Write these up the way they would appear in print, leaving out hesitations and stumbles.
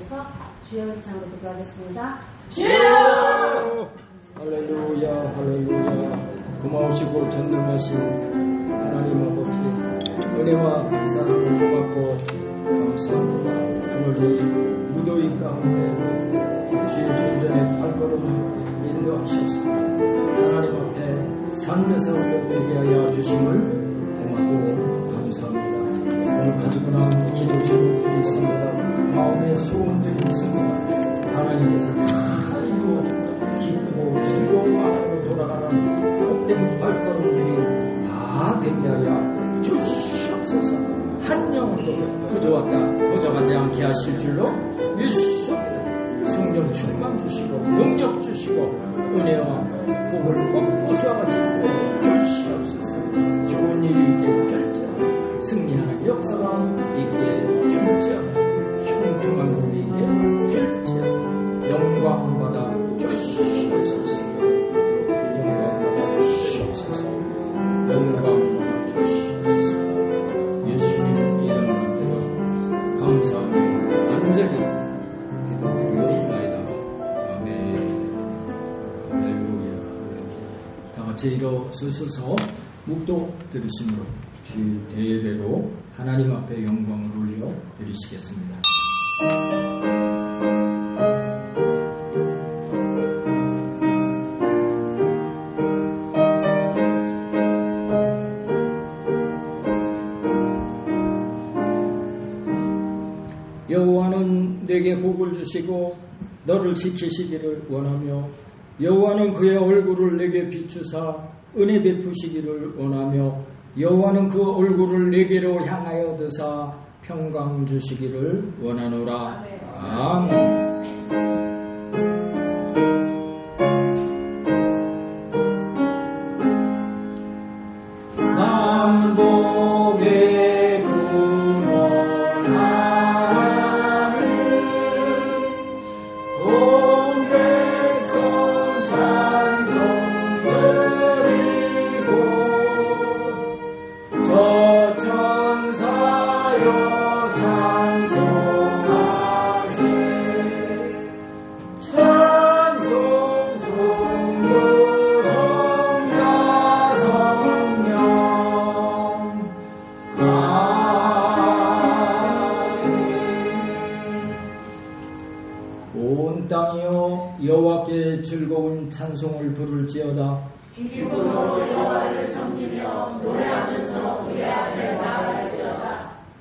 주옵소서. 주여 창으로 기도하겠습니다. 주여! 할렐루야, 할렐루야. 고마우시고 전능하신 하나님 아버지, 은혜와 사랑을 고맙고 감사합니다. 오늘 이 무더위 가운데 주의 존전의 발걸음을 인도하셔서 하나님 앞에 산져서 엎드리게 하여 주심을 고맙고 감사합니다. 오늘 가지고 나온 기도 제목들이 있습니다. 마음의 소원들이 있습니다. 하나님께서 다 이루어 기쁘고 즐거운 마음으로 돌아가는 복된 발걸음들이 다 되게 하여 주시옵소서. 한 영혼도 거저가지 않게 하실 줄로 믿습니다. 성령 충만 주시고 능력 주시고 은혜와 복을 꽃보수와 같이 주시옵소서. 좋은 일이 있게 될지어다. 승리하는 역사가 있게 될지어다. 형통한 일이 있게 될지어다. 영광 받아 주시옵소서. 영광 받아 주시옵소서. 영광 받아 주시옵소서. 예수님 이름으로 감사하며 간절히 기도드리옵나이다. 아멘. 할렐루야. 다 같이 일어서셔서 묵도 들으심으로 주 대예배로 하나님 앞에 영광을 올려 드리시겠습니다. 여호와는 내게 복을 주시고 너를 지키시기를 원하며 여호와는 그의 얼굴을 내게 비추사 은혜 베푸시기를 원하며 여호와는 그 얼굴을 내게로 향하여 드사 평강 주시기를 원하노라. 아멘. 남복의 구원 하나님 온 백성 찬송 드리고 저 천사여 찬송하세 찬송 성부 성자 성령 아멘. 온 땅이여 여호와께 즐거운 찬송을 부를지어다. 기쁨으로 여호와를 섬기며 노래하면서 그의 앞에 나아갈지어다.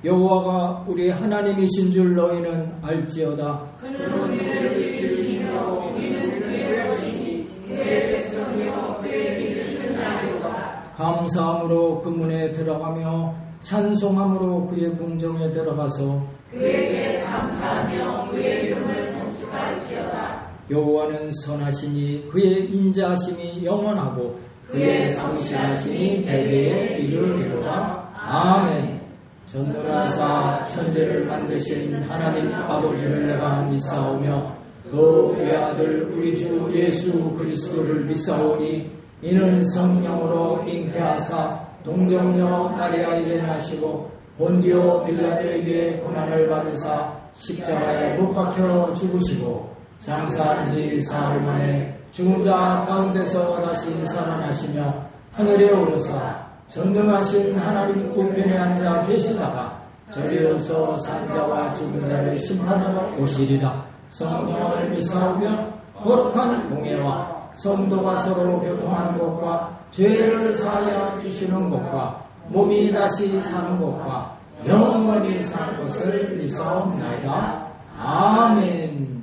여호와가 우리 하나님이신 줄 너희는 알지어다. 그는 우리를 지키시며 우리는 그의 것이니 그의 백성이요 그의 믿으시는 자리로다. 감사함으로 그 문에 들어가며 찬송함으로 그의 궁정에 들어가서 그에게 감사하며 그의 이름을 성축할지어다. 여호와는 선하시니 그의 인자하심이 영원하고 그의 성실하심이 대대에 이르리로다. 아멘. 전능하사 천지를 만드신 하나님 아버지를 내가 믿사오며 그 외아들 우리 주 예수 그리스도를 믿사오니 이는 성령으로 잉태하사 동정녀 마리아에게 나시고 본디오 빌라도에게 고난을 받으사 십자가에 못 박혀 죽으시고 장사한 지 사흘 만에 죽은 자 가운데서 다시 살아나시며 하늘에 오르사 전능하신 하나님 우편에 앉아 계시다가 저리어서 산 자와 죽은 자를 심판하러 오시리라. 성령을 믿사오며 거룩한 공예와 성도가 서로 교통하는 것과 죄를 사하여 주시는 것과 몸이 다시 사는 것과 영원히 사는 것을 믿사옵나이다. 아멘.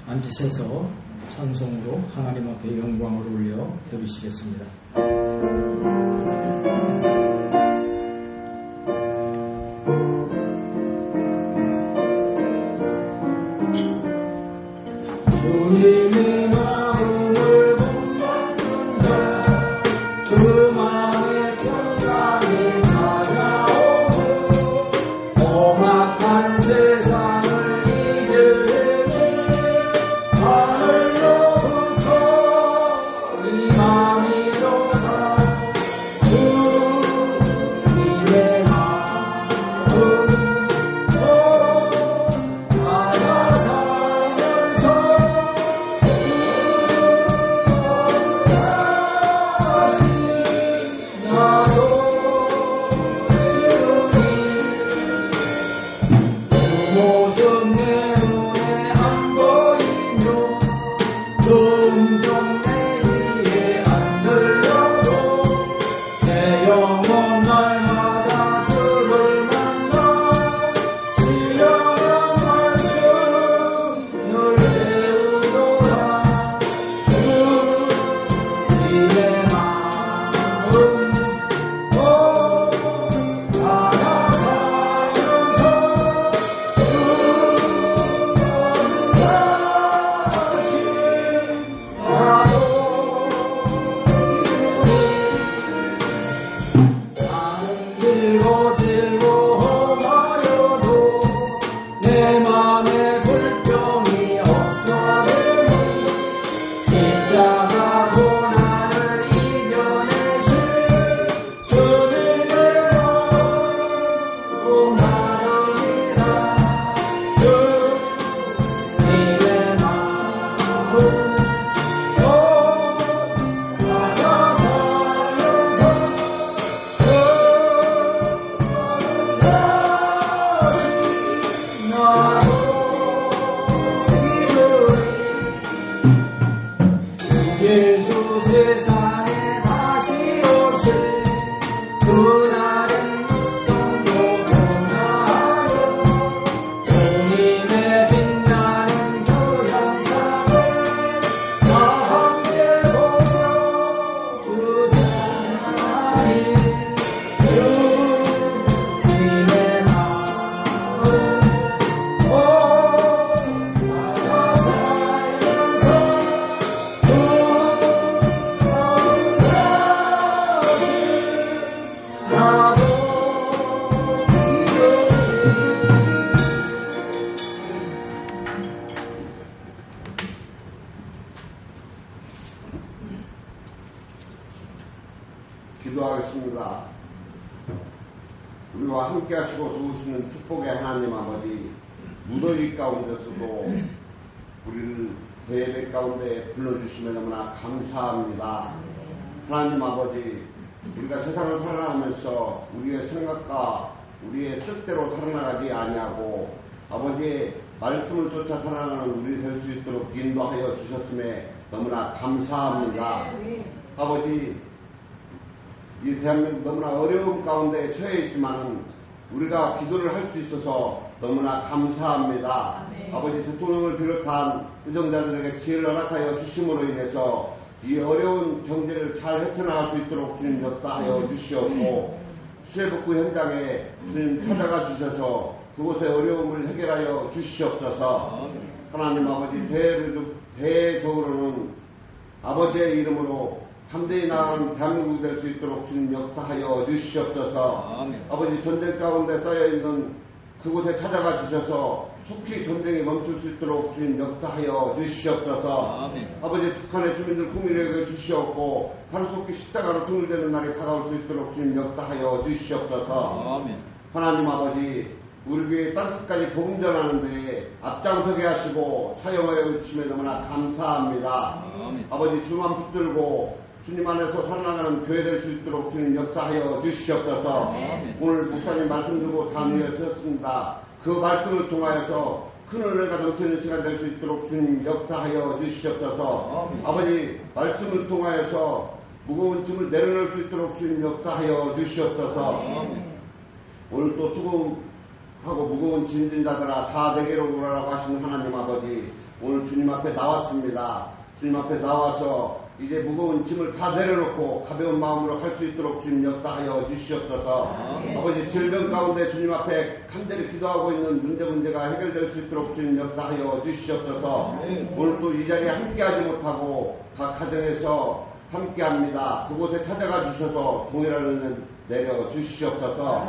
앉으셔서 찬송으로 하나님 앞에 영광을 올려 드리시겠습니다. 주님의 마음을 본받는다. 그 마음의 평강이 다가오고 험악한 세상을 이길 주 하늘로부터 임함이로다. 주 성성 내 위에 앉으려고 내 영혼 날마다 주를 만나 신령한 말씀을 배우노라. 주님의 마음 내 맘에 불평이 없어되니 십자가 고난을 이겨내신 주님의 마음 나누리라. 주님의 마음 나가 살면서 예수 세상에 다시 오실 그날은 성도 변화하여 주님의 빛나는 그 영상을 다 함께 보며 주님하니 주님의 마음 나가 살면서 기도하겠습니다. 우리와 함께 하시고 도우시는 축복의 하나님 아버지, 무더위 가운데서도 우리를 대회 가운데 불러주시면 너무나 감사합니다. 하나님 아버지, 우리가 세상을 살아가면서 우리의 생각과 우리의 뜻대로 살아나가지 아니하고 아버지의 말씀을 쫓아 살아가는 우리 될 수 있도록 인도하여 주셨음에 너무나 감사합니다. 아버지, 이 대한민국 너무나 어려운 가운데 처해 있지만 우리가 기도를 할 수 있어서 너무나 감사합니다. 아버지, 대통령을 비롯한 의정자들에게 지혜를 허락하여 주심으로 인해서 이 어려운 경제를 잘 헤쳐나갈 수 있도록 주님 역사하여 주시옵고 수해복구 현장에 주님 찾아가 주셔서 그곳의 어려움을 해결하여 주시옵소서. 하나님 아버지, 대적으로는 아버지의 이름으로 3대에 나간 대한민국이 될 수 있도록 주님 역사하여 주시옵소서. 아버지, 전쟁 가운데 쌓여있는 그곳에 찾아가 주셔서 속히 전쟁이 멈출 수 있도록 주님 역사하여 주시옵소서. 아버지, 북한의 주민들 국민에게 주시옵고 하루속히 십자가로 등을대는 날이 다가올 수 있도록 주님 역사하여 주시옵소서. 하나님 아버지, 우리 교회 땅끝까지 복음 전하는 데에 앞장서게 하시고 사용하여 주시면 너무나 감사합니다. 아버지, 주만 붙들고 주님 안에서 살아나가는 교회 될 수 있도록 주님 역사하여 주시옵소서. 오늘 목사님 말씀 주고 단위에 서었습니다. 그 말씀을 통하여서 큰 은혜가 넘치는 시간 될 수 있도록 주님 역사하여 주시옵소서. 아버지, 말씀을 통하여서 무거운 짐을 내려놓을 수 있도록 주님 역사하여 주시옵소서. 오늘 또 수고하고 무거운 짐진자들아 다 내게로 오라라고 하시는 하나님 아버지, 오늘 주님 앞에 나왔습니다. 주님 앞에 나와서 이제 무거운 짐을 다 내려놓고 가벼운 마음으로 할 수 있도록 주님 역사하여 주시옵소서. 아버지, 질병 가운데 주님 앞에 간절히 기도하고 있는 문제가 해결될 수 있도록 주님 역사하여 주시옵소서. 오늘 또 이 자리에 함께하지 못하고 각 가정에서 함께합니다. 그곳에 찾아가 주셔서 동일한 은혜 내려 주시옵소서.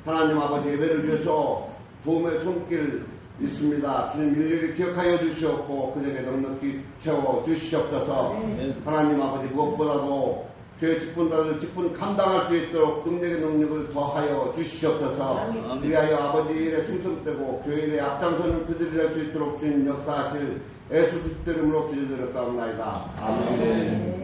하나님 아버지, 예배를 위해서 도움의 손길 있습니다. 주님 일일이 기억하여 주시옵고 그에게 넉넉히 채워 주시옵소서. 하나님 아버지, 무엇보다도 교회 직분자들 직분 감당할 수 있도록 능력의 능력을 더하여 주시옵소서. 위하여 아버지 일에 충성되고 교회 일에 앞장서는 그들이 될 수 있도록 주님 역사하실 예수 그리스도 이름으로 기도드렸사옵나이다. 아멘.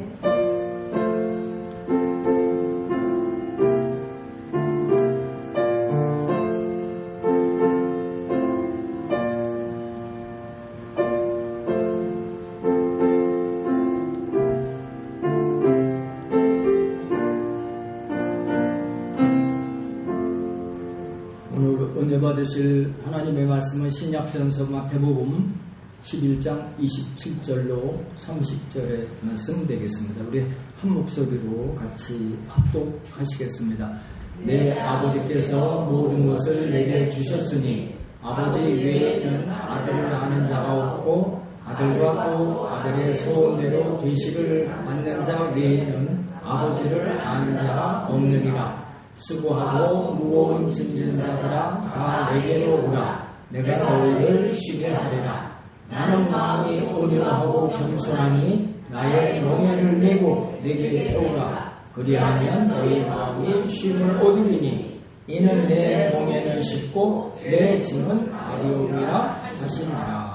받으실 하나님의 말씀은 신약전서 마태복음 11장 27절로 30절의 말씀 되겠습니다. 우리 한 목소리로 같이 합독하시겠습니다. 내 아버지께서 모든 것을 내게 주셨으니 아버지 외에는 아들을 아는 자가 없고 아들과 또 아들의 소원대로 계시를 받는 자 외에는 아버지를 아는 자가 없느니라. 수고하고 무거운 짐진 자들아 다 내게로 오라. 내가 너희를 쉬게 하리라. 나는 마음이 온유하고 겸손하니 나의 멍에를 메고 내게 오라. 그리하면 너희 마음이 쉼을 얻으리니 이는 내 멍에는 쉽고 내 짐은 가벼우리라 하시니라.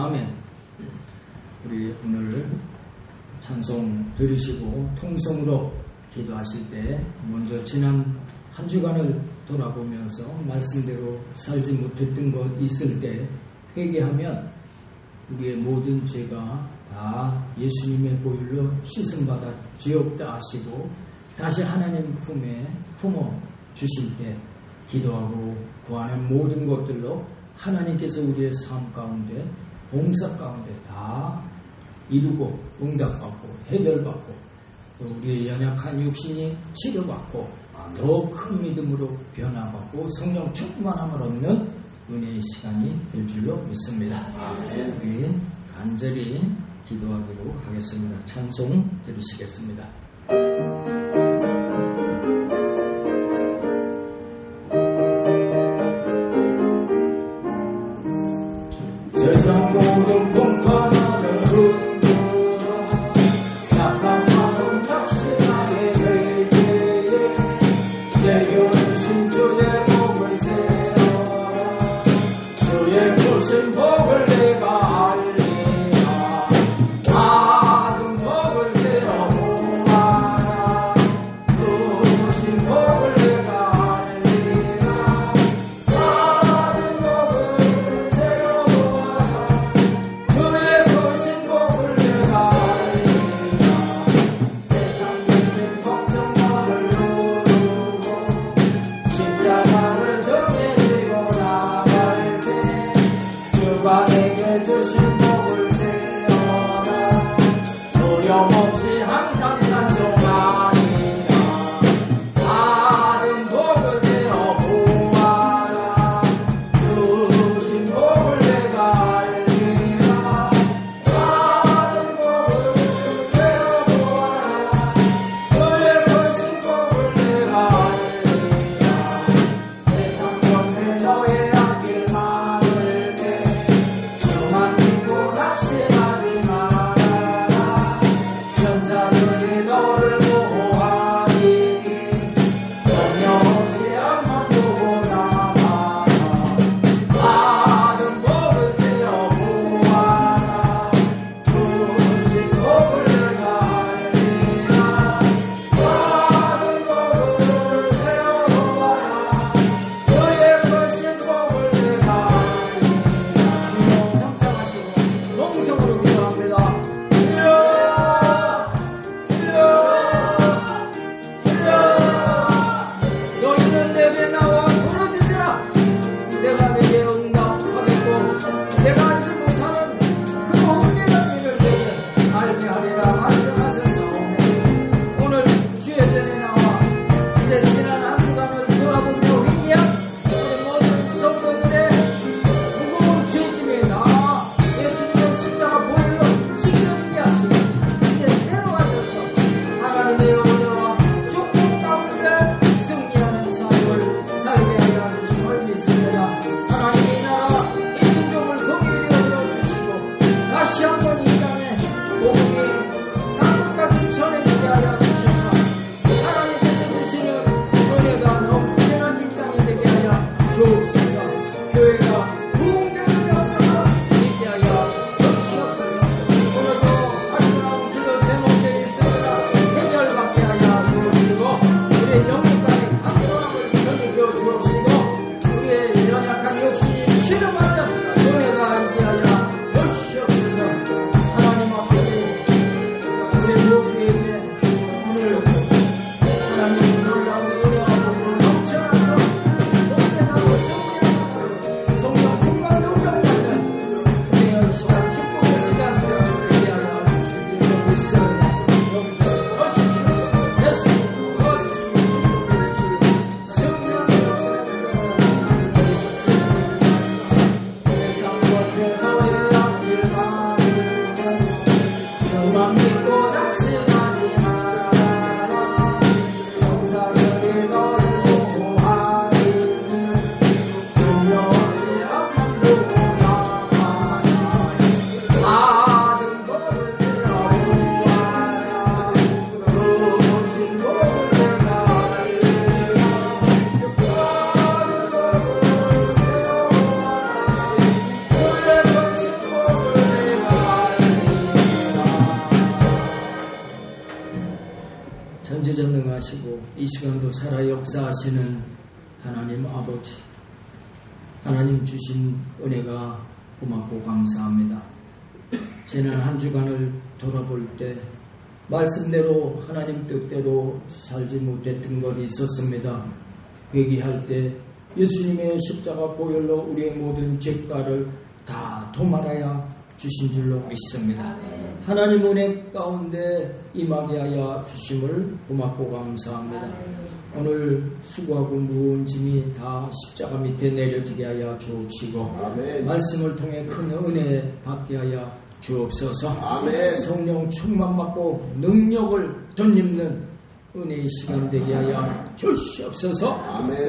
아멘. 우리 오늘 찬송 들으시고 통성으로 기도하실 때 먼저 지난 한 주간을 돌아보면서 말씀대로 살지 못했던 것 있을 때 회개하면 우리의 모든 죄가 다 예수님의 보혈로 씻음받아 죄 없다 하시고 다시 하나님 품에 품어 주실 때 기도하고 구하는 모든 것들로 하나님께서 우리의 삶 가운데 봉사 가운데 다 이루고 응답받고 해결받고 또 우리의 연약한 육신이 치료받고 더 큰 믿음으로 변화받고 성령 충만함을 얻는 은혜의 시간이 될 줄로 믿습니다. 우리 간절히 기도하도록 하겠습니다. 찬송 들으시겠습니다. 세상 모든 공간을 흔들어 약한 마음 확실하게 될 때에 새겨주신 주의 복을 세워라. 주의 주신 복을 내가 알리라. 작은 복을 세워보아라. 주신 복을 내가 알리라. 작은 복을 세워보아라. 전지전능하시고 이 시간도 살아 역사하시는 하나님 아버지, 하나님 주신 은혜가 고맙고 감사합니다. 지난 한 주간을 돌아볼 때 말씀대로 하나님 뜻대로 살지 못했던 것이 있었습니다. 회개할 때 예수님의 십자가 보혈로 우리의 모든 죄가를 다 도말하여 주신 줄로 믿습니다. 하나님 은혜 가운데 임하게 하여 주심을 고맙고 감사합니다. 오늘 수고하고 무거운 짐이 다 십자가 밑에 내려지게 하여 주옵시고 말씀을 통해 큰 은혜 받게 하여 주옵소서. 성령 충만받고 능력을 덧입는 은혜의 시간 되게 하여 주시옵소서.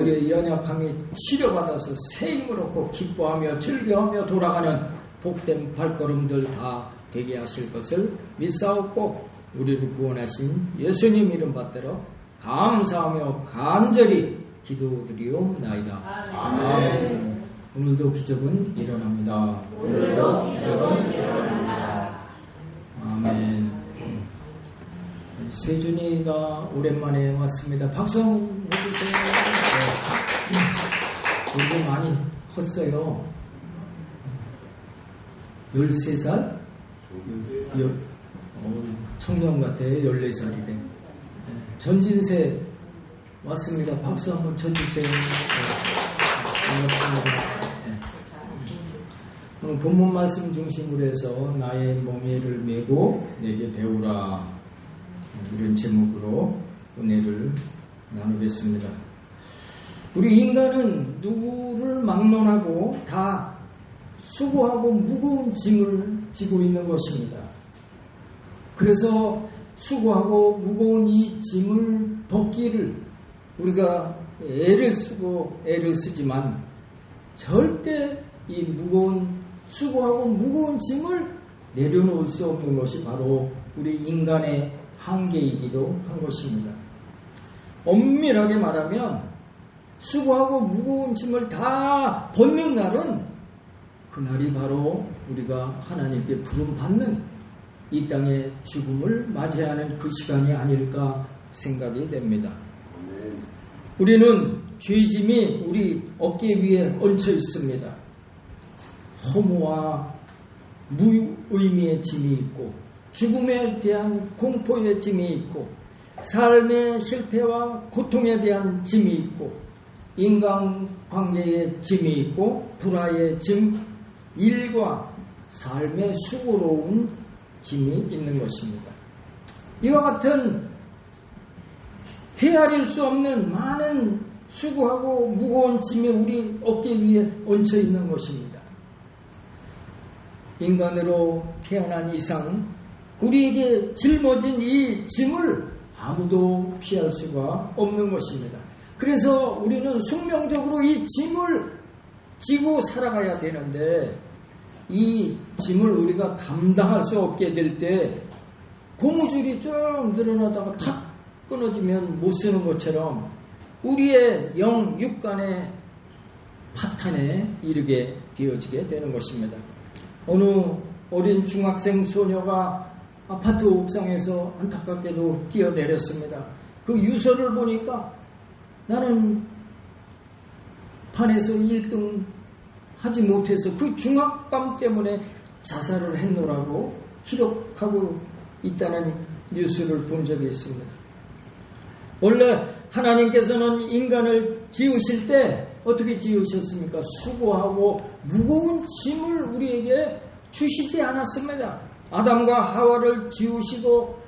우리의 연약함이 치료받아서 새 힘을 얻고 기뻐하며 즐겨하며 돌아가는 복된 발걸음들 다 되게 하실 것을 믿사옵고 우리를 구원하신 예수님 이름 받들어 감사하며 간절히 기도드리옵나이다. 아멘. 오늘도 기적은 일어납니다. 아멘. 세준이가 오랜만에 왔습니다. 박수 한번 해주세요. 이게 많이 컸어요. 13살? 청년 같아요. 14살이래. 전진세 왔습니다. 박수 한번 쳐주세요. 반갑습니다. 오늘 본문 말씀 중심으로 해서 나의 멍에를 메고 내게 배우라, 이런 제목으로 은혜를 나누겠습니다. 우리 인간은 누구를 막론하고 다 수고하고 무거운 짐을 지고 있는 것입니다. 그래서 수고하고 무거운 이 짐을 벗기를 우리가 애를 쓰지만 절대 이 수고하고 무거운 짐을 내려놓을 수 없는 것이 바로 우리 인간의 한계이기도 한 것입니다. 엄밀하게 말하면 수고하고 무거운 짐을 다 벗는 날은 그날이 바로 우리가 하나님께 부름받는 이 땅의 죽음을 맞이하는 그 시간이 아닐까 생각이 됩니다. 우리는 죄짐이 우리 어깨 위에 얹혀 있습니다. 허무와 무의미의 짐이 있고 죽음에 대한 공포의 짐이 있고 삶의 실패와 고통에 대한 짐이 있고 인간관계의 짐이 있고 불화의 짐, 일과 삶의 수고로운 짐이 있는 것입니다. 이와 같은 헤아릴 수 없는 많은 수고하고 무거운 짐이 우리 어깨 위에 얹혀 있는 것입니다. 인간으로 태어난 이상 우리에게 짊어진 이 짐을 아무도 피할 수가 없는 것입니다. 그래서 우리는 숙명적으로 이 짐을 지고 살아가야 되는데 이 짐을 우리가 감당할 수 없게 될 때 고무줄이 쭉 늘어나다가 탁 끊어지면 못 쓰는 것처럼 우리의 육간의 파탄에 이르게 되어지게 되는 것입니다. 어느 어린 중학생 소녀가 아파트 옥상에서 안타깝게도 뛰어내렸습니다. 그 유서를 보니까 나는 반에서 1등 하지 못해서 그 중압감 때문에 자살을 했노라고 기록하고 있다는 뉴스를 본 적이 있습니다. 원래 하나님께서는 인간을 지으실 때 어떻게 지으셨습니까? 수고하고 무거운 짐을 우리에게 주시지 않았습니다. 아담과 하와를 지으시고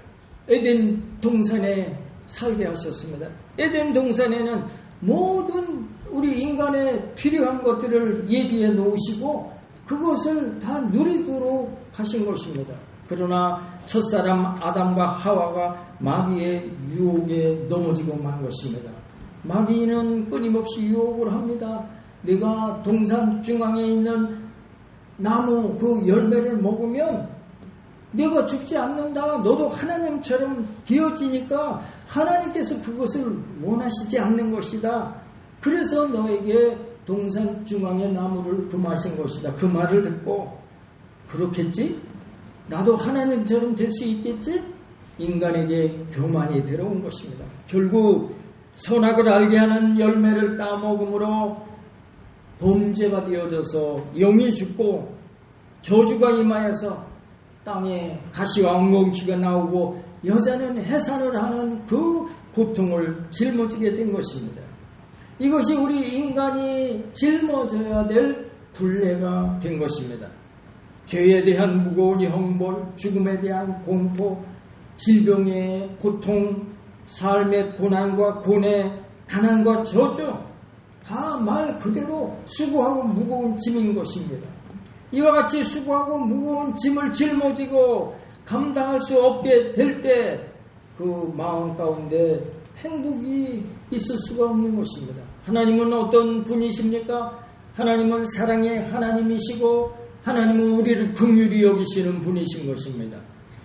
에덴 동산에 살게 하셨습니다. 에덴 동산에는 모든 우리 인간의 필요한 것들을 예비해 놓으시고 그것을 다 누리도록 하신 것입니다. 그러나 첫사람 아담과 하와가 마귀의 유혹에 넘어지고 만 것입니다. 마귀는 끊임없이 유혹을 합니다. 네가 동산 중앙에 있는 나무 그 열매를 먹으면 네가 죽지 않는다. 너도 하나님처럼 되어지니까 하나님께서 그것을 원하시지 않는 것이다. 그래서 너에게 동산 중앙의 나무를 금하신 것이다. 그 말을 듣고 그렇겠지? 나도 하나님처럼 될 수 있겠지? 인간에게 교만이 들어온 것입니다. 결국 선악을 알게 하는 열매를 따먹음으로 범죄가 되어져서 영이 죽고 저주가 임하여서 땅에 가시와 엉겅퀴가 나오고 여자는 해산을 하는 그 고통을 짊어지게 된 것입니다. 이것이 우리 인간이 짊어져야 될 굴레가 된 것입니다. 죄에 대한 무거운 형벌, 죽음에 대한 공포, 질병의 고통, 삶의 고난과 고뇌, 가난과 저주, 다 말 그대로 수고하고 무거운 짐인 것입니다. 이와 같이 수고하고 무거운 짐을 짊어지고 감당할 수 없게 될 때 그 마음 가운데 행복이 있을 수가 없는 것입니다. 하나님은 어떤 분이십니까? 하나님은 사랑의 하나님이시고 하나님은 우리를 긍휼히 여기시는 분이신 것입니다.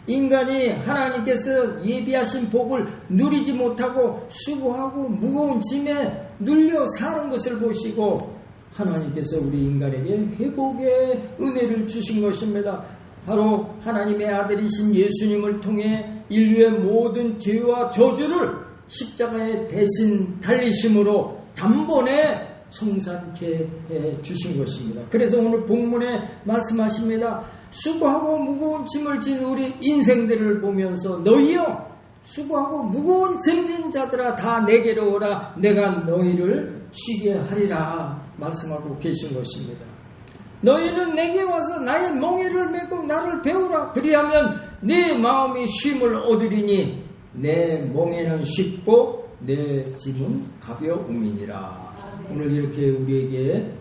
인간이 하나님께서 예비하신 복을 누리지 못하고 수고하고 무거운 짐에 눌려 사는 것을 보시고 하나님께서 우리 인간에게 회복의 은혜를 주신 것입니다. 바로 하나님의 아들이신 예수님을 통해 인류의 모든 죄와 저주를 십자가에 대신 달리심으로 단번에 청산케 해 주신 것입니다. 그래서 오늘 본문에 말씀하십니다. 수고하고 무거운 짐을 진 우리 인생들을 보면서 너희여 수고하고 무거운 짐진 자들아 다 내게로 오라 내가 너희를 쉬게 하리라 말씀하고 계신 것입니다. 너희는 내게 와서 나의 멍에를 메고 나를 배우라 그리하면 네 마음이 쉼을 얻으리니 내 멍에는 쉽고 내 짐은 가벼움이니라. 오늘 이렇게 우리에게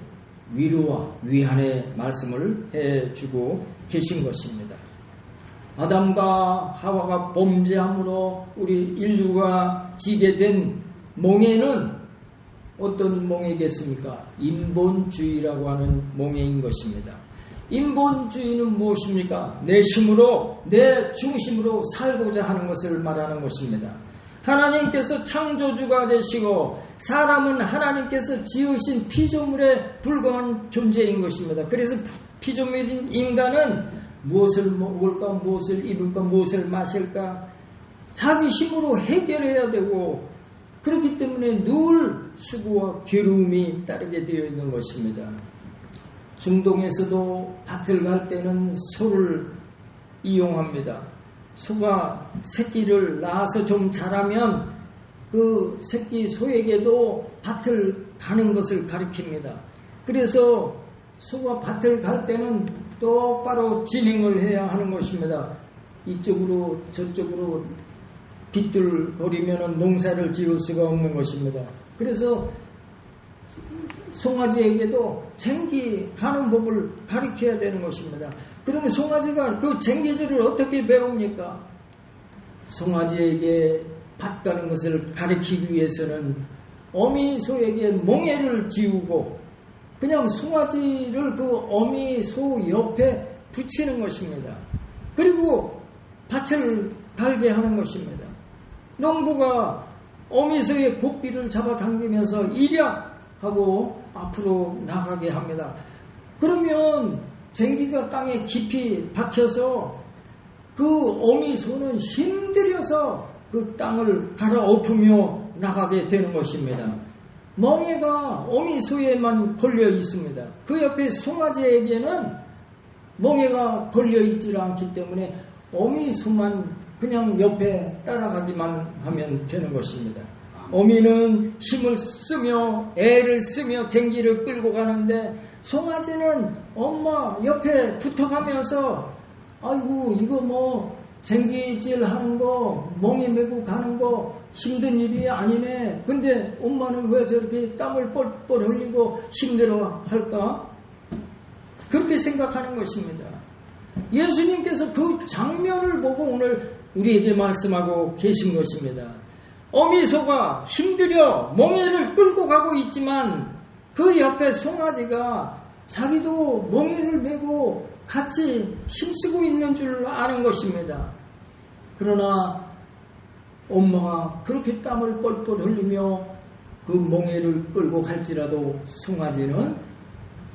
위로와 위안의 말씀을 해주고 계신 것입니다. 아담과 하와가 범죄함으로 우리 인류가 지게 된 멍에는 어떤 멍에겠습니까? 인본주의라고 하는 멍에인 것입니다. 인본주의는 무엇입니까? 내 힘으로 내 중심으로 살고자 하는 것을 말하는 것입니다. 하나님께서 창조주가 되시고 사람은 하나님께서 지으신 피조물에 불과한 존재인 것입니다. 그래서 피조물인 인간은 무엇을 먹을까, 무엇을 입을까, 무엇을 마실까 자기 힘으로 해결해야 되고 그렇기 때문에 늘 수고와 괴로움이 따르게 되어 있는 것입니다. 중동에서도 밭을 갈 때는 소를 이용합니다. 소가 새끼를 낳아서 좀 자라면 그 새끼 소에게도 밭을 가는 것을 가리킵니다. 그래서 소가 밭을 갈 때는 똑바로 진행을 해야 하는 것입니다. 이쪽으로 저쪽으로 빗둘거리면 농사를 지을 수가 없는 것입니다. 그래서 송아지에게도 쟁기 가는 법을 가르쳐야 되는 것입니다. 그러면 송아지가 그 쟁기질을 어떻게 배웁니까? 송아지에게 밭 가는 것을 가르치기 위해서는 어미소에게 멍에를 지우고 그냥 송아지를 그 어미소 옆에 붙이는 것입니다. 그리고 밭을 갈게 하는 것입니다. 농부가 어미소의 고삐를 잡아당기면서 이랴 하고 앞으로 나가게 합니다. 그러면 쟁기가 땅에 깊이 박혀서 그 어미소는 힘들여서 그 땅을 갈아엎으며 나가게 되는 것입니다. 멍에가 어미소에만 걸려 있습니다. 그 옆에 송아지에게는 멍에가 걸려 있지 않기 때문에 어미소만 그냥 옆에 따라가기만 하면 되는 것입니다. 어미는 힘을 쓰며 애를 쓰며 쟁기를 끌고 가는데 송아지는 엄마 옆에 붙어가면서 아이고 이거 뭐 쟁기질 하는 거 멍에 메고 가는 거 힘든 일이 아니네. 근데 엄마는 왜 저렇게 땀을 뻘뻘 흘리고 힘들어 할까? 그렇게 생각하는 것입니다. 예수님께서 그 장면을 보고 오늘 우리에게 말씀하고 계신 것입니다. 어미소가 힘들여 멍에를 끌고 가고 있지만 그 옆에 송아지가 자기도 멍에를 메고 같이 힘쓰고 있는 줄 아는 것입니다. 그러나 엄마가 그렇게 땀을 뻘뻘 흘리며 그 멍에를 끌고 갈지라도 송아지는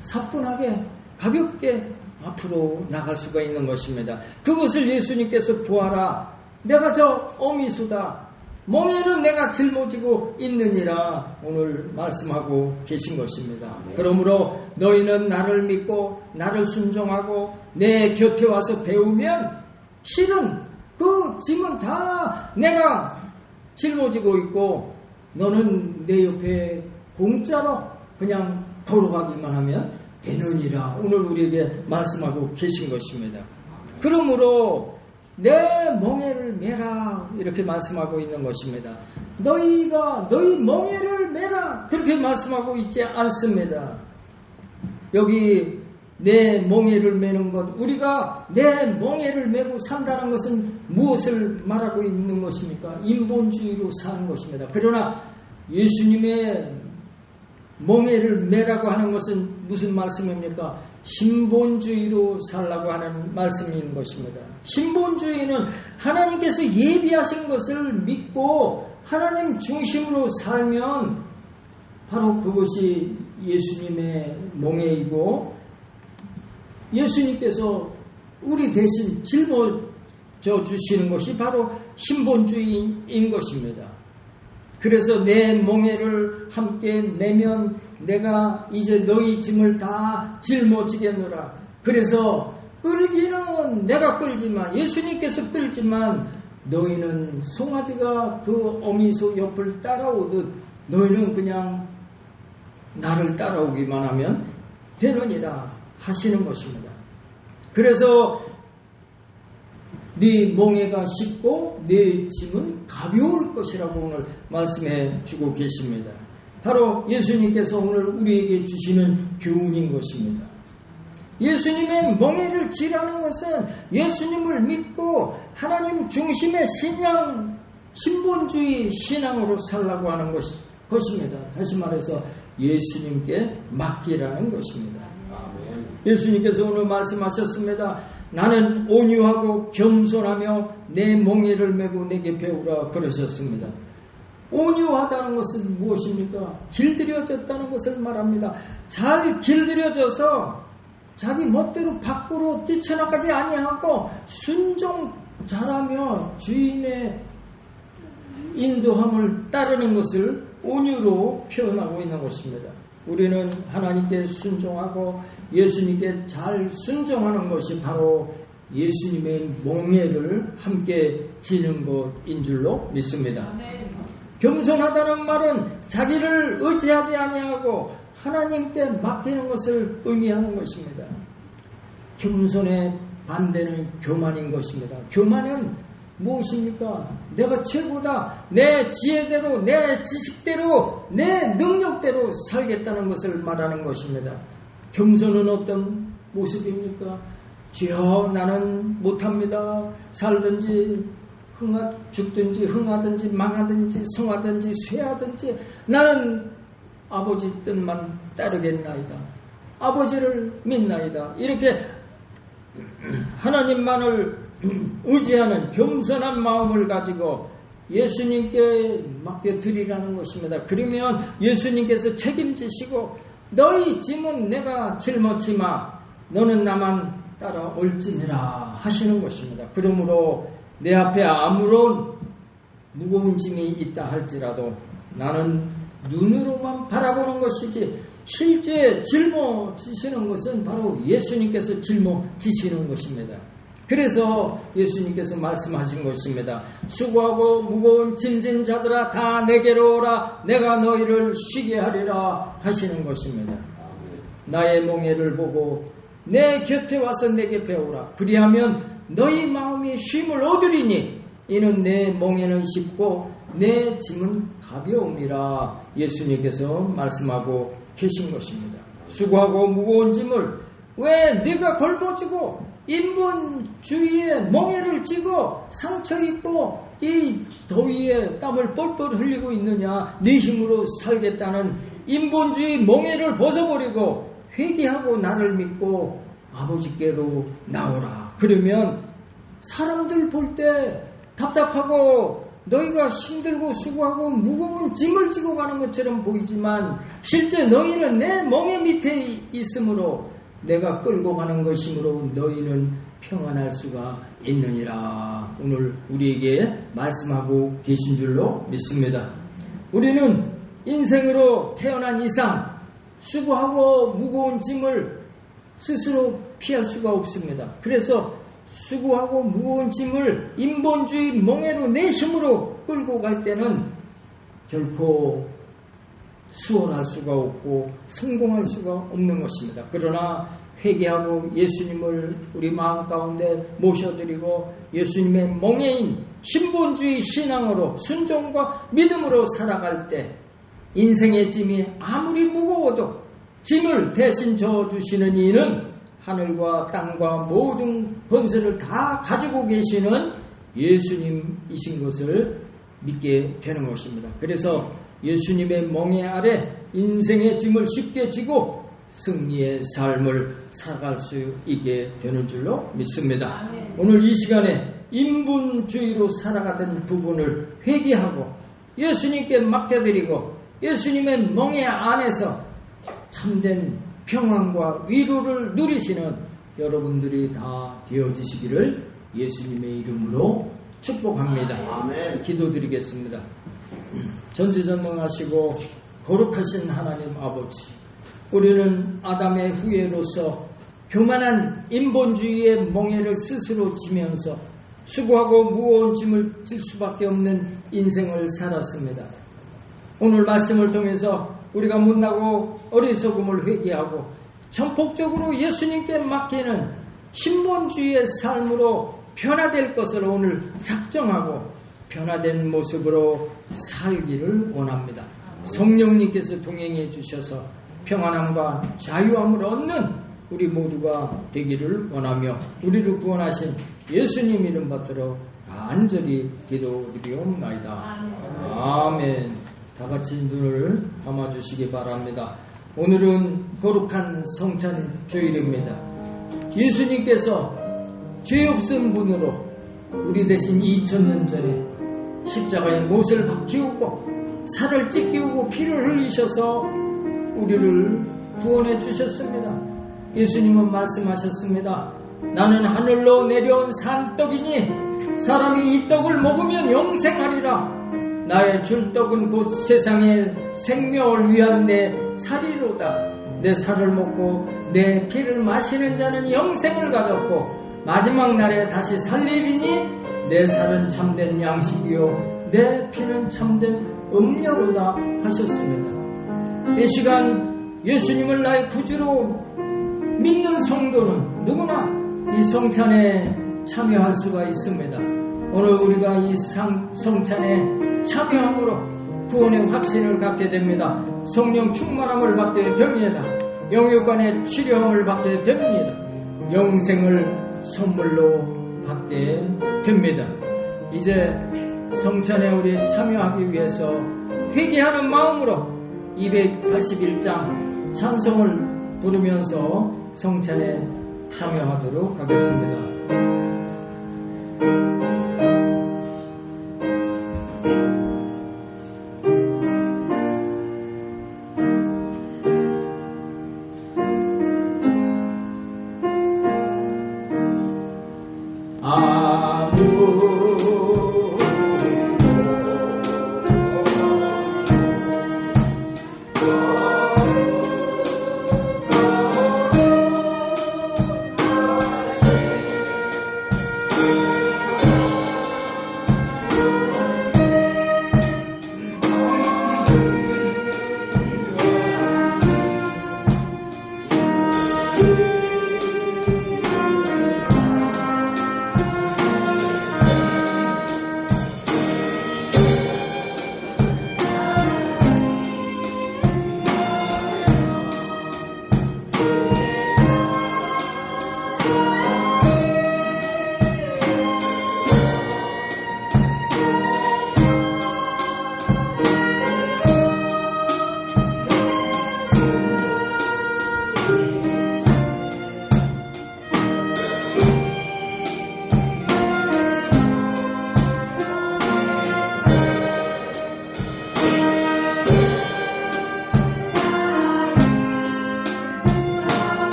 사뿐하게 가볍게 앞으로 나갈 수가 있는 것입니다. 그것을 예수님께서 보아라 내가 저 어미수다. 멍에는 내가 짊어지고 있느니라 오늘 말씀하고 계신 것입니다. 그러므로 너희는 나를 믿고 나를 순종하고 내 곁에 와서 배우면 실은 그 짐은 다 내가 짊어지고 있고 너는 내 옆에 공짜로 그냥 걸어가기만 하면 되느니라 오늘 우리에게 말씀하고 계신 것입니다. 그러므로 내 멍에를 메라 이렇게 말씀하고 있는 것입니다. 너희가 너희 멍에를 메라 그렇게 말씀하고 있지 않습니다. 여기 내 멍에를 메는 것, 우리가 내 멍에를 메고 산다는 것은 무엇을 말하고 있는 것입니까? 인본주의로 사는 것입니다. 그러나 예수님의 멍에를 메라고 하는 것은 무슨 말씀입니까? 신본주의로 살라고 하는 말씀인 것입니다. 신본주의는 하나님께서 예비하신 것을 믿고 하나님 중심으로 살면 바로 그것이 예수님의 멍에이고 예수님께서 우리 대신 짊어져 주시는 것이 바로 신본주의인 것입니다. 그래서 내 멍에를 함께 메면 내가 이제 너희 짐을 다 짊어지겠노라. 그래서 끌기는 내가 끌지만 예수님께서 끌지만 너희는 송아지가 그 어미소 옆을 따라오듯 너희는 그냥 나를 따라오기만 하면 되느니라 하시는 것입니다. 그래서 네 멍에가 쉽고 네 짐은 가벼울 것이라고 오늘 말씀해 주고 계십니다. 바로 예수님께서 오늘 우리에게 주시는 교훈인 것입니다. 예수님의 멍에를 지라는 것은 예수님을 믿고 하나님 중심의 신앙, 신본주의 신앙으로 살라고 하는 것입니다. 다시 말해서 예수님께 맡기라는 것입니다. 예수님께서 오늘 말씀하셨습니다. 나는 온유하고 겸손하며 내 멍에를 메고 내게 배우라 그러셨습니다. 온유하다는 것은 무엇입니까? 길들여졌다는 것을 말합니다. 잘 길들여져서 자기 멋대로 밖으로 뛰쳐나가지 아니하고 순종 잘하며 주인의 인도함을 따르는 것을 온유로 표현하고 있는 것입니다. 우리는 하나님께 순종하고 예수님께 잘 순종하는 것이 바로 예수님의 멍에를 함께 지는 것인 줄로 믿습니다. 겸손하다는 말은 자기를 의지하지 아니하고 하나님께 맡기는 것을 의미하는 것입니다. 겸손의 반대는 교만인 것입니다. 교만은 무엇입니까? 내가 최고다. 내 지혜대로, 내 지식대로, 내 능력대로 살겠다는 것을 말하는 것입니다. 겸손은 어떤 모습입니까? 주여 나는 못합니다. 살든지 죽든지 흥하든지 망하든지 성하든지 쇠하든지 나는 아버지 뜻만 따르겠나이다. 아버지를 믿나이다. 이렇게 하나님만을 의지하는 겸손한 마음을 가지고 예수님께 맡겨드리라는 것입니다. 그러면 예수님께서 책임지시고 너희 짐은 내가 짊어지마 너는 나만 따라 올지니라 하시는 것입니다. 그러므로 내 앞에 아무런 무거운 짐이 있다 할지라도 나는 눈으로만 바라보는 것이지 실제 짊어지시는 것은 바로 예수님께서 짊어지시는 것입니다. 그래서 예수님께서 말씀하신 것입니다. 수고하고 무거운 짐진 자들아 다 내게로 오라 내가 너희를 쉬게 하리라 하시는 것입니다. 나의 멍에를 보고 내 곁에 와서 내게 배우라. 그리하면 너희 마음이 쉼을 얻으리니 이는 내 멍에는 쉽고 내 짐은 가벼움이라 예수님께서 말씀하고 계신 것입니다. 수고하고 무거운 짐을 왜 네가 걸머지고 인본주의의 멍에를 쥐고 상처 입고 이 더위에 땀을 뻘뻘 흘리고 있느냐. 네 힘으로 살겠다는 인본주의 멍에를 벗어버리고 회개하고 나를 믿고 아버지께로 나오라. 그러면 사람들 볼 때 답답하고 너희가 힘들고 수고하고 무거운 짐을 지고 가는 것처럼 보이지만 실제 너희는 내 멍에 밑에 있으므로 내가 끌고 가는 것이므로 너희는 평안할 수가 있느니라. 오늘 우리에게 말씀하고 계신 줄로 믿습니다. 우리는 인생으로 태어난 이상 수고하고 무거운 짐을 스스로 피할 수가 없습니다. 그래서 수고하고 무거운 짐을 인본주의 멍에로 내 힘으로 끌고 갈 때는 결코 수월할 수가 없고 성공할 수가 없는 것입니다. 그러나 회개하고 예수님을 우리 마음 가운데 모셔드리고 예수님의 멍에인 신본주의 신앙으로 순종과 믿음으로 살아갈 때 인생의 짐이 아무리 무거워도 짐을 대신 져주시는 이는 하늘과 땅과 모든 권세를 다 가지고 계시는 예수님이신 것을 믿게 되는 것입니다. 그래서 예수님의 멍에 아래 인생의 짐을 쉽게 지고 승리의 삶을 살아갈 수 있게 되는 줄로 믿습니다. 오늘 이 시간에 인본주의로 살아가던 부분을 회개하고 예수님께 맡겨드리고 예수님의 멍에 안에서 참된 평안과 위로를 누리시는 여러분들이 다 되어지시기를 예수님의 이름으로 축복합니다. 아멘. 기도드리겠습니다. 전지전능하시고 거룩하신 하나님 아버지, 우리는 아담의 후예로서 교만한 인본주의의 멍에를 스스로 지면서 수고하고 무거운 짐을 질 수밖에 없는 인생을 살았습니다. 오늘 말씀을 통해서 우리가 못나고 어리석음을 회개하고 전폭적으로 예수님께 맡기는 신본주의의 삶으로 변화될 것을 오늘 작정하고 변화된 모습으로 살기를 원합니다. 성령님께서 동행해 주셔서 평안함과 자유함을 얻는 우리 모두가 되기를 원하며 우리를 구원하신 예수님 이름 받들어 간절히 기도드리옵나이다. 아멘. 다 같이 눈을 감아주시기 바랍니다. 오늘은 거룩한 성찬 주일입니다. 예수님께서 죄 없은 분으로 우리 대신 2000년 전에 십자가에 못을 박히우고 살을 찢기우고 피를 흘리셔서 우리를 구원해 주셨습니다. 예수님은 말씀하셨습니다. 나는 하늘로 내려온 산떡이니 사람이 이 떡을 먹으면 영생하리라. 나의 줄 떡은 곧 세상의 생명을 위한 내 살이로다. 내 살을 먹고 내 피를 마시는 자는 영생을 가졌고 마지막 날에 다시 살리리니 내 살은 참된 양식이요 내 피는 참된 음료로다 하셨습니다. 이 시간 예수님을 나의 구주로 믿는 성도는 누구나 이 성찬에 참여할 수가 있습니다. 오늘 우리가 이 성찬에 참여함으로 구원의 확신을 갖게 됩니다. 성령 충만함을 받게 됩니다. 영육간의 치료함을 받게 됩니다. 영생을 선물로 받게 됩니다. 이제 성찬에 우리 참여하기 위해서 회개하는 마음으로 281장 찬송을 부르면서 성찬에 참여하도록 하겠습니다.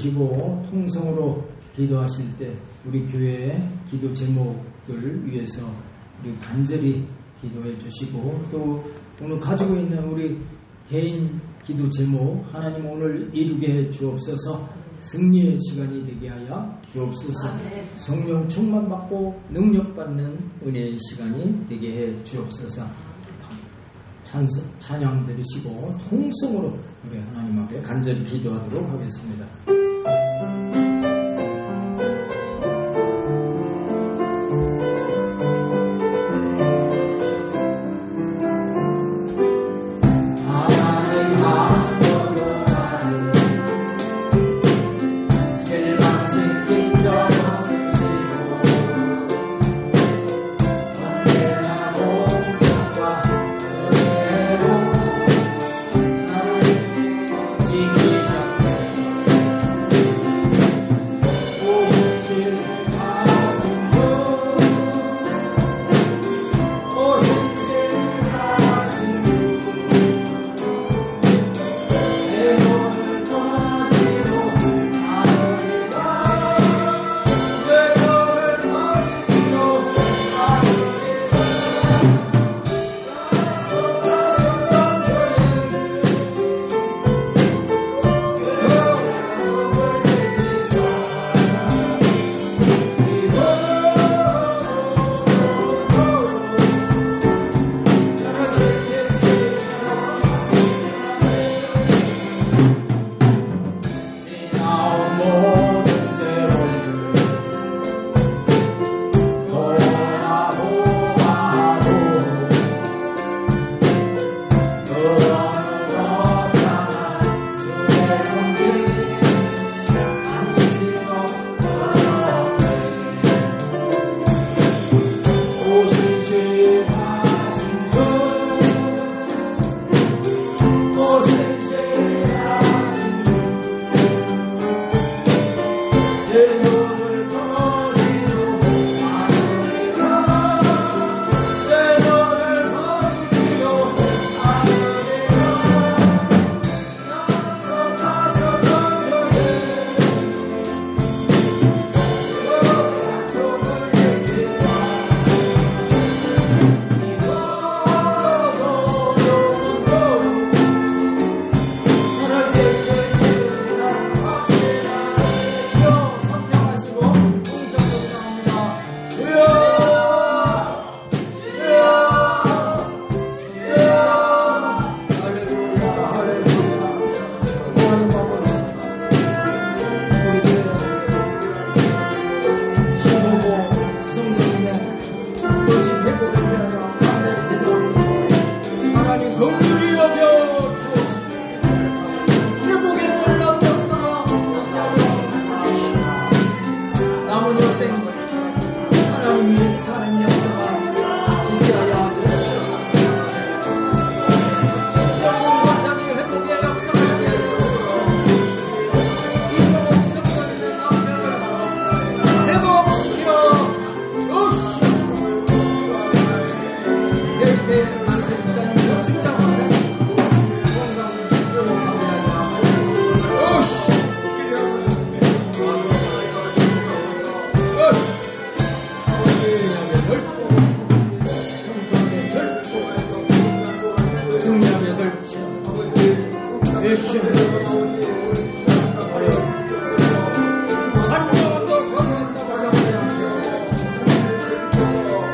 들으시고 통성으로 기도하실 때 우리 교회의 기도 제목을 위해서 우리 간절히 기도해 주시고 또 오늘 가지고 있는 우리 개인 기도 제목 하나님 오늘 이루게 해 주옵소서. 승리의 시간이 되게 하여 주옵소서. 성령 충만받고 능력받는 은혜의 시간이 되게 해 주옵소서. 찬양 들으시고 통성으로 우리 하나님 앞에 간절히 기도하도록 하겠습니다.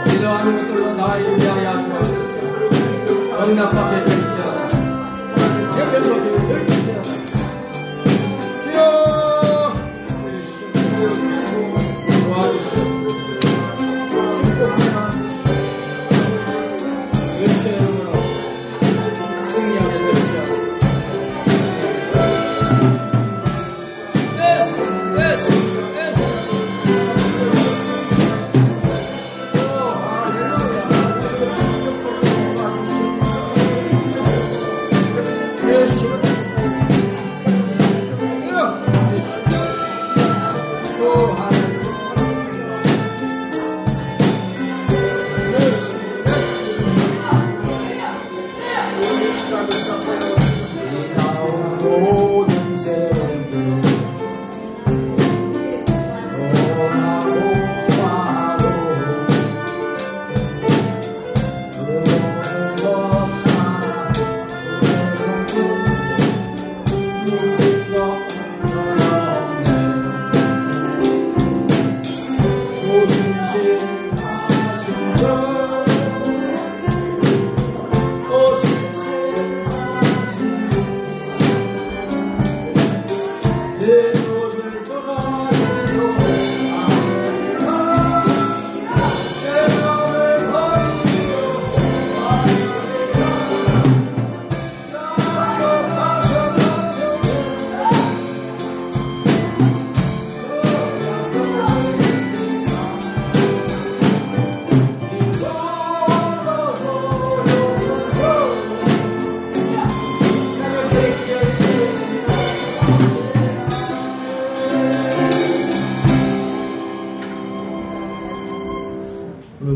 기도하는 것들로 나의 위하여 주옵소서. 능력받게 될지어다. 재편받게 될지어다. 주여 도와주시옵소서. 예수의 이름으로 승리하게 될지어다.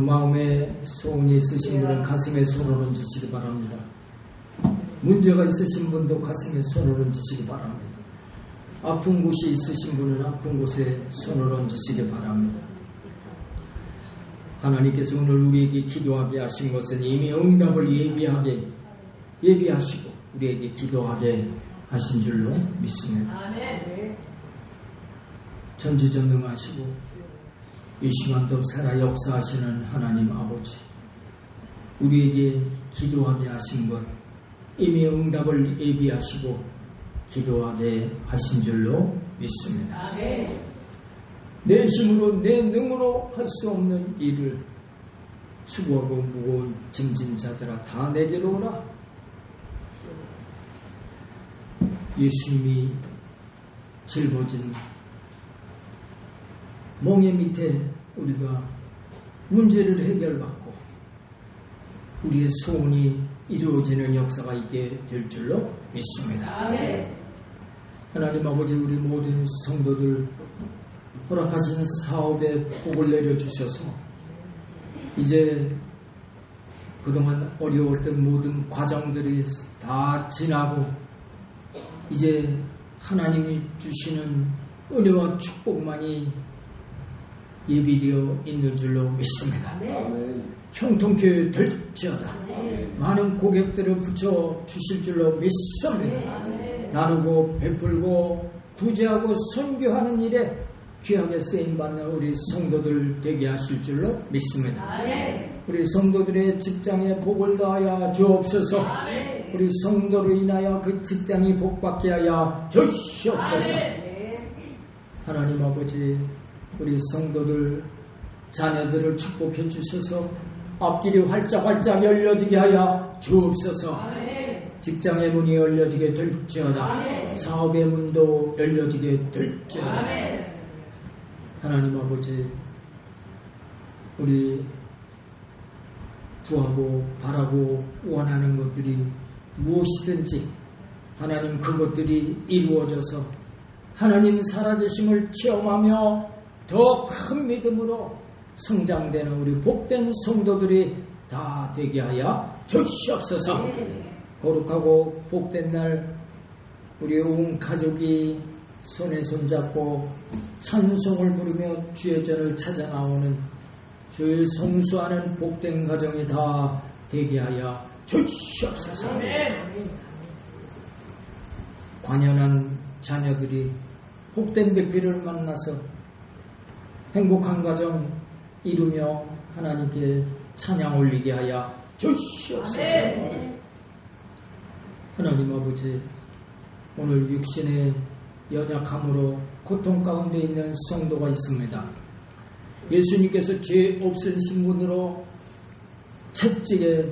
마음에 소원이 있으신 분은 가슴에 손을 얹으시기 바랍니다. 문제가 있으신 분도 가슴에 손을 얹으시기 바랍니다. 아픈 곳이 있으신 분은 아픈 곳에 손을 얹으시기 바랍니다. 하나님께서 오늘 우리에게 기도하게 하신 것은 이미 응답을 예비하시고 우리에게 기도하게 하신 줄로 믿습니다. 전지전능하시고 이 시간도 살아 역사하시는 하나님 아버지, 우리에게 기도하게 하신 것 이미 응답을 예비하시고 기도하게 하신 줄로 믿습니다. 내 힘으로 내 능으로 할 수 없는 일을 수고하고 무거운 짐진 자들아 다 내게로 오라. 예수님이 짊어진 멍에 밑에 우리가 문제를 해결받고 우리의 소원이 이루어지는 역사가 있게 될 줄로 믿습니다. 하나님 아버지, 우리 모든 성도들 허락하신 사업에 복을 내려주셔서 이제 그동안 어려웠던 모든 과정들이 다 지나고 이제 하나님이 주시는 은혜와 축복만이 예비되어 있는 줄로 믿습니다. 형통케 될지어다. 많은 고객들을 붙여 주실 줄로 믿습니다. 나누고 베풀고 구제하고 선교하는 일에 귀하게 쓰임받는 우리 성도들 되게 하실 줄로 믿습니다. 우리 성도들의 직장에 복을 더하여 주옵소서. 우리 성도로 인하여 그 직장이 복받게 하여 주시옵소서. 하나님 아버지, 우리 성도들 자녀들을 축복해 주셔서 앞길이 활짝활짝 열려지게 하여 주옵소서. 직장의 문이 열려지게 될지어다. 사업의 문도 열려지게 될지어다. 하나님 아버지, 우리 구하고 바라고 원하는 것들이 무엇이든지 하나님 그것들이 이루어져서 하나님 살아계심을 체험하며 더 큰 믿음으로 성장되는 우리 복된 성도들이 다 되게 하여 주시옵소서. 거룩하고 복된 날 우리 온 가족이 손에 손잡고 찬송을 부르며 주의 전을 찾아 나오는 주를 성수하는 복된 가정이 다 되게 하여 주시옵소서. 관연한 자녀들이 복된 배필을 만나서 행복한 가정 이루며 하나님께 찬양 올리게 하여 주시옵소서. 하나님 아버지, 오늘 육신의 연약함으로 고통 가운데 있는 성도가 있습니다. 예수님께서 죄 없으신 분으로 채찍에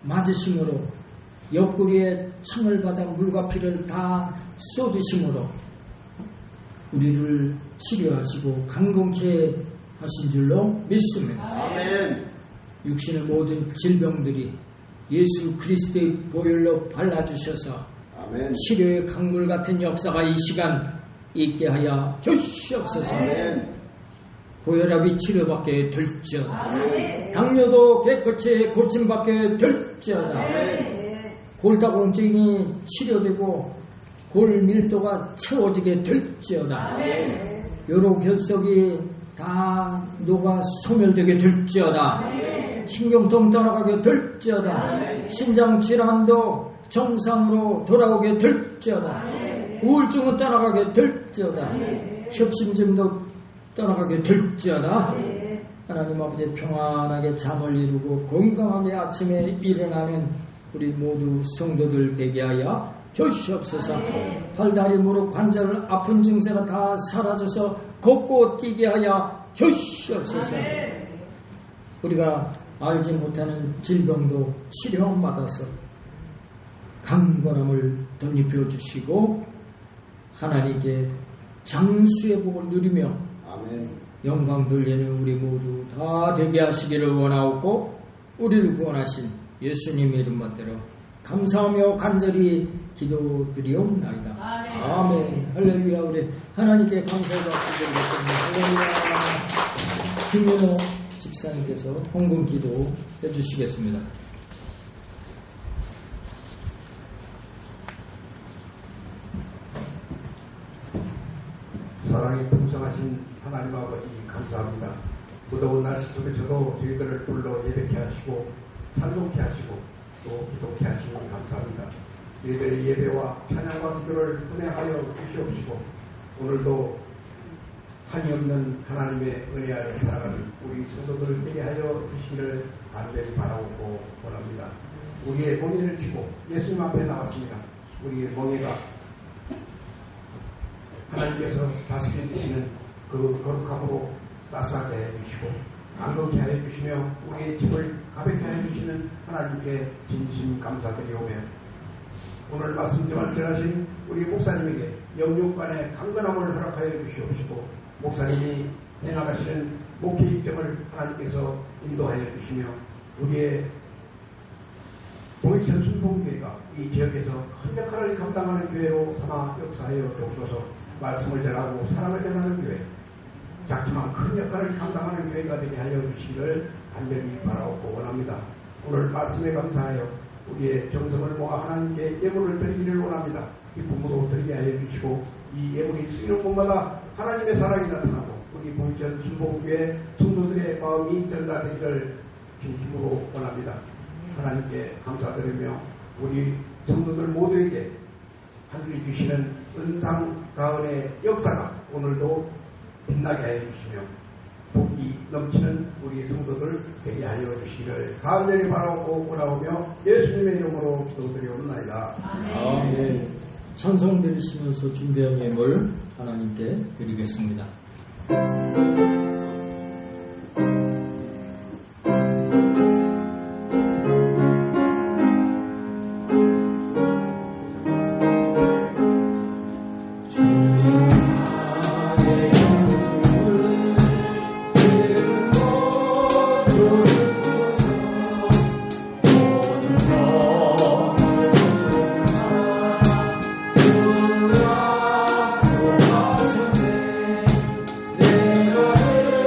맞으심으로 옆구리에 창을 받아 물과 피를 다 쏟으심으로 우리를 치료하시고 강건케 하신 줄로 믿습니다. 아멘. 육신의 모든 질병들이 예수 그리스도의 보혈로 발라주셔서 아멘. 치료의 강물 같은 역사가 이 시간 있게 하여 주시옵소서. 아멘. 고혈압이 치료받게 될지어다. 아멘. 당뇨도 깨끗이 고침받게 될지어다. 아멘. 골다공증이 치료되고 골 밀도가 채워지게 될지어다. 아멘. 여러 결석이 다 녹아 소멸되게 될지어다. 아멘. 신경통 떠나가게 될지어다. 신장 질환도 정상으로 돌아오게 될지어다. 우울증은 떠나가게 될지어다. 협심증도 떠나가게 될지어다. 하나님 아버지, 평안하게 잠을 이루고 건강하게 아침에 일어나는 우리 모두 성도들 되게 하여 주시옵소서. 팔다리 무릎 관절 아픈 증세가 다 사라져서 걷고 뛰게 하여 주시옵소서. 우리가 알지 못하는 질병도 치료받아서 강건함을 덧입혀 주시고 하나님께 장수의 복을 누리며 아멘. 영광 돌리는 우리 모두 다 되게 하시기를 원하옵고, 우리를 구원하신 예수님 이름 받들어 감사하며 간절히 기도드리옵나이다. 아멘. 할렐루야. 우리 하나님께 감사의 박수 드리겠습니다. 김윤호 집사님께서 헌금 기도 해주시겠습니다. 사랑이 풍성하신 하나님 아버지 감사합니다. 무더운 날씨 속에서도 저희들을 불러 예배케 하시고 찬송케 하시고 또 기도케 하시니 감사합니다. 저희들의 예배와 찬양과 기도를 은혜하여 주시옵시고 오늘도 한이 없는 하나님의 은혜 아래 살아가는 우리 성도들을 되게 하여 주시기를 간절히 바라고 원합니다. 우리의 멍에를 쥐고 예수님 앞에 나왔습니다. 우리의 멍에가 하나님께서 다스려 주시는 그 거룩함으로 따스하게 해주시고 안동케 하여 주시며 우리의 집을 가볍게 하여 주시는 하나님께 진심 감사드리오며 오늘 말씀 전하신 우리 목사님에게 영육간의 강건함을 허락하여 주시옵시고 목사님이 해나가시는 목회 일정을 하나님께서 인도하여 주시며 우리의 보이천 순봉교회가 이 지역에서 큰 역할을 감당하는 교회로 삼아 역사하여 주옵소서. 말씀을 전하고 사랑을 전하는 교회, 작지만 큰 역할을 감당하는 교회가 되게 하여 주시기를 간절히 바라옵고 원합니다. 오늘 말씀에 감사하여 우리의 정성을 모아 하나님께 예물을 드리기를 원합니다. 기쁨으로 드리게 하여 주시고 이 예물이 쓰이는 곳마다 하나님의 사랑이 나타나고 우리 보이천 순봉교회 성도들의 마음이 전달되기를 진심으로 원합니다. 하나님께 감사드리며 우리 성도들 모두에게 하늘이 주시는 은상 가은의 역사가 오늘도 빛나게 하여 주시며 복이 넘치는 우리 성도들 되게 하여 주시기를 간절히 바라고 원하오며 예수님의 이름으로 기도드리옵나이다. 아멘. 찬송 드리시면서 준비한 예물 하나님께 드리겠습니다. 내가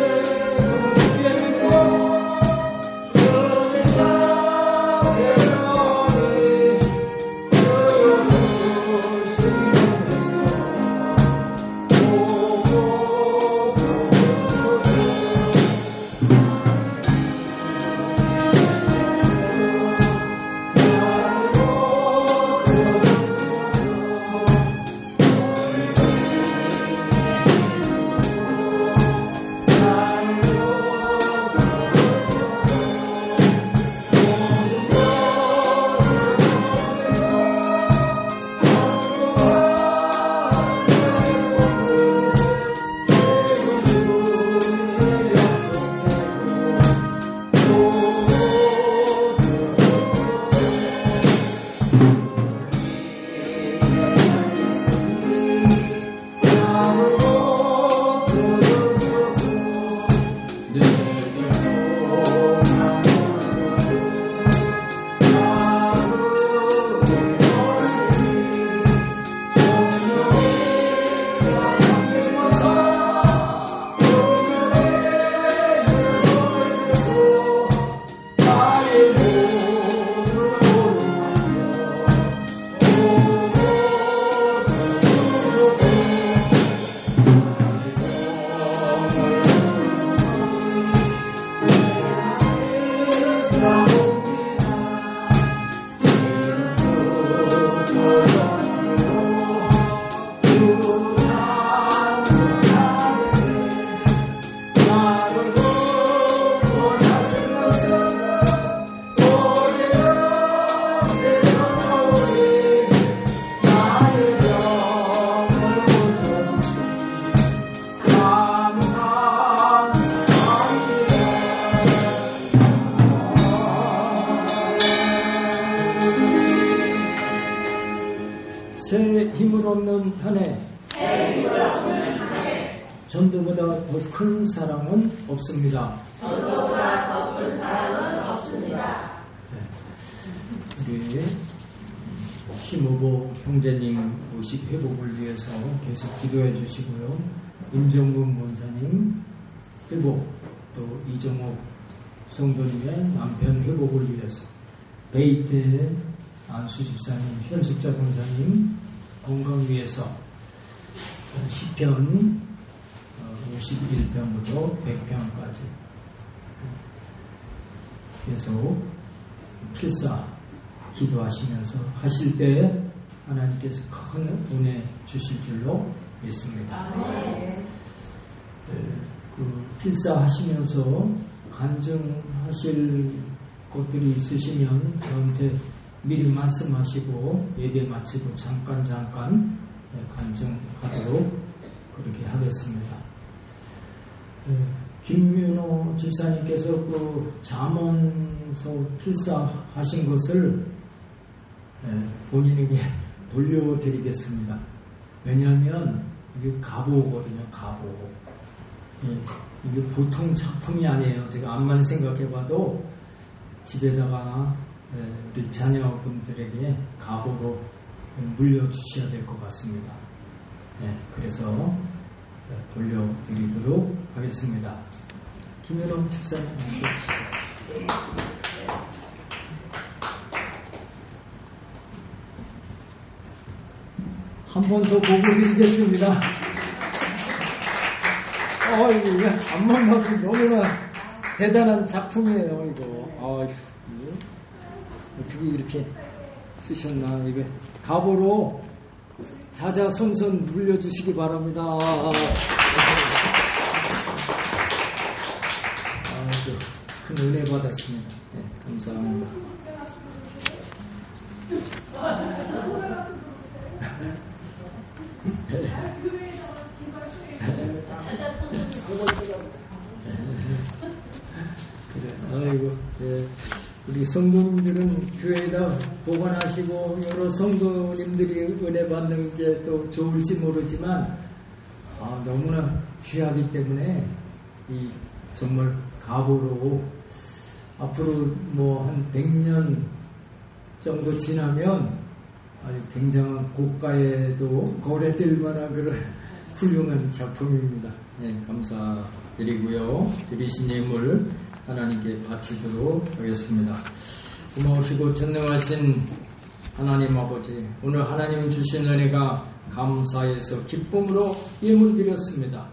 새 힘을 얻는 한 해, 전도보다 더 큰 사랑은 없습니다. 우리 심호보 형제님 의식 회복을 위해서 계속 기도해 주시고요. 임정근 본사님 회복, 또 이정옥 성도님의 남편 회복을 위해서, 베이테 안수 집사님, 현숙자 권사님 건강 위해서 시편 51편부터 100편까지 계속 필사 기도하시면서 하실 때 하나님께서 큰 은혜 주실 줄로 믿습니다. 그 필사하시면서 간증하실 것들이 있으시면 저한테 미리 말씀하시고 예배 마치고 잠깐 간증하도록 그렇게 하겠습니다. 김윤호 집사님께서 그 잠언서 필사하신 것을 본인에게 돌려드리겠습니다. 왜냐하면 이게 가보거든요. 가보. 이게 보통 작품이 아니에요. 제가 암만 생각해봐도 집에다가 우리 자녀분들에게 가보로 물려주셔야 될 것 같습니다. 그래서 돌려드리도록 하겠습니다. 김현웅 책사님 한 번 더 보고 드리겠습니다. 이거 앞만 봐도 너무나 대단한 작품이에요. 이거 어떻게 이렇게 쓰셨나. 이거 가보로 자자손손 물려주시기 바랍니다. 큰 은혜 받았습니다. 감사합니다. 우리 성도님들은 교회에다 보관하시고 여러 성도님들이 은혜 받는 게 또 좋을지 모르지만 너무나 귀하기 때문에 이 정말 가보로 앞으로 한 100년 정도 지나면 아주 굉장한 고가에도 거래될 만한 그런 훌륭한 작품입니다. 감사드리고요. 드리신 예물 하나님께 바치도록 하겠습니다. 고마우시고 전능하신 하나님 아버지, 오늘 하나님 주신 은혜가 감사해서 기쁨으로 예물 드렸습니다.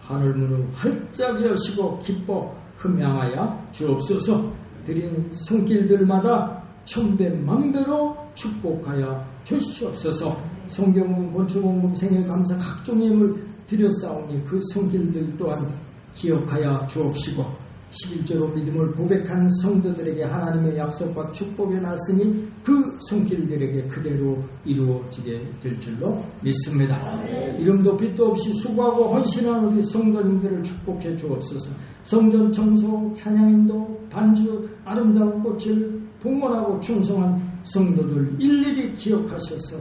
하늘문을 활짝 여시고 기뻐 흠양하여 주옵소서. 드린 손길들마다 천배만배로 축복하여 주시옵소서. 성경은 건축원금 생일감사 각종 예물 드렸사오니 그 손길들 또한 기억하여 주옵시고 11조로 믿음을 고백한 성도들에게 하나님의 약속과 축복의 말씀이 그 손길들에게 그대로 이루어지게 될 줄로 믿습니다. 이름도 빛도 없이 수고하고 헌신한 우리 성도님들을 축복해 주옵소서. 성전 청소, 찬양인도, 반주, 아름다운 꽃을 봉헌하고 충성한 성도들 일일이 기억하셔서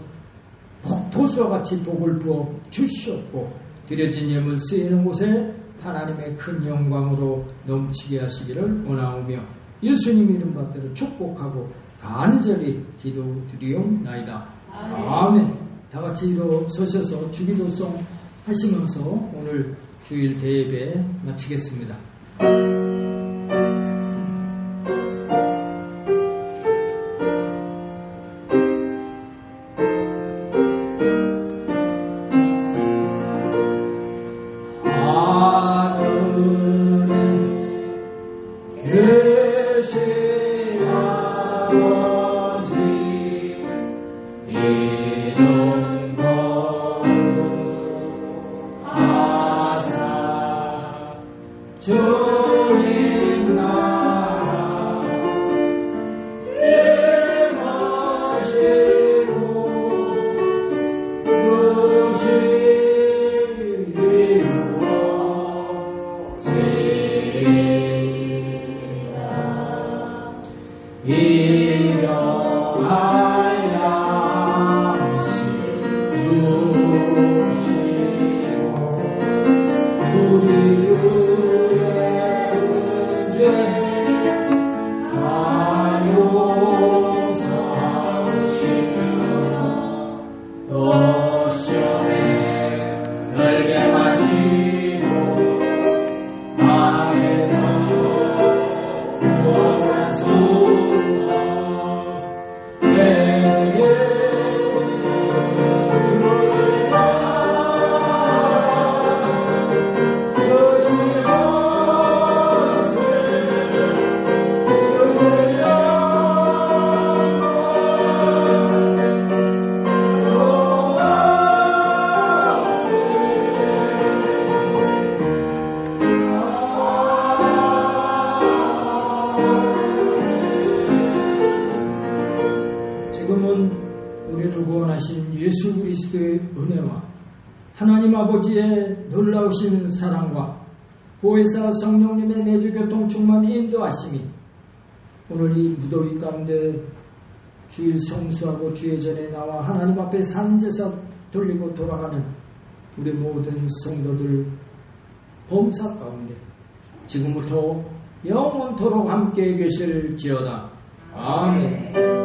복도수와 같이 복을 부어 주시옵고 드려진 예물 쓰이는 곳에 하나님의 큰 영광으로 넘치게 하시기를 원하오며 예수님 이름 받들어 축복하고 간절히 기도드리옵나이다. 아멘. 다같이 일어서셔서 주기도송 하시면서 오늘 주일 대예배 마치겠습니다. 지금은 우리를 구원하신 예수 그리스도의 은혜와 하나님 아버지의 놀라우신 사랑과 보혜사 성령님의 내주교통 충만 인도하심이 오늘 이 무더위 가운데 주일 성수하고 주의 전에 나와 하나님 앞에 산제사 돌리고 돌아가는 우리 모든 성도들 범사 가운데 지금부터 영원토록 함께 계실지어다. 아멘.